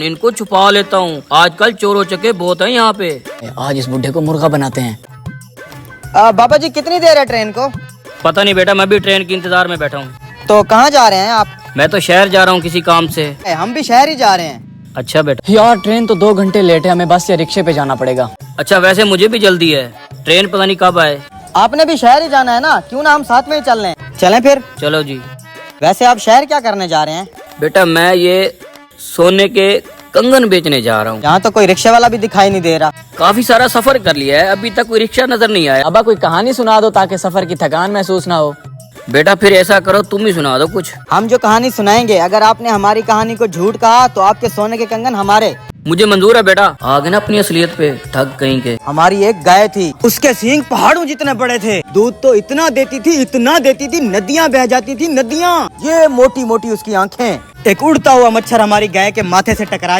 इनको छुपा लेता हूँ, आजकल चोरों चके बहुत हैं यहाँ पे। आज इस बुढ़े को मुर्गा बनाते हैं। बाबा जी कितनी देर है ट्रेन को? पता नहीं बेटा, मैं भी ट्रेन के इंतजार में बैठा हूँ। तो कहाँ जा रहे हैं आप? मैं तो शहर जा रहा हूँ किसी काम से। हम भी शहर ही जा रहे हैं। अच्छा बेटा। यार ट्रेन तो 2 घंटे लेट है, हमें बस या रिक्शे पे जाना पड़ेगा। अच्छा वैसे मुझे भी जल्दी है, ट्रेन पता नहीं कब आए। आपने भी शहर ही जाना है ना, क्यों ना हम साथ में ही चल लें? चलें फिर। चलो जी। वैसे आप शहर क्या करने जा रहे हैं? बेटा मैं ये सोने के कंगन बेचने जा रहा हूँ। यहाँ तो कोई रिक्शे वाला भी दिखाई नहीं दे रहा। काफी सारा सफर कर लिया है, अभी तक कोई रिक्शा नजर नहीं आया। अब कोई कहानी सुना दो ताकि सफर की थकान महसूस ना हो। बेटा फिर ऐसा करो, तुम ही सुना दो कुछ। हम जो कहानी सुनाएंगे, अगर आपने हमारी कहानी को झूठ कहा तो आपके सोने के कंगन हमारे। मुझे मंजूर है बेटा। आगे ना अपनी असलियत पे, ठग कहीं के। हमारी एक गाय थी, उसके सींग पहाड़ों जितने बड़े थे, दूध तो इतना देती थी, नदियाँ बह जाती थी, नदियाँ। ये मोटी मोटी उसकी आंखें। एक उड़ता हुआ मच्छर हमारी गाय के माथे से टकराया।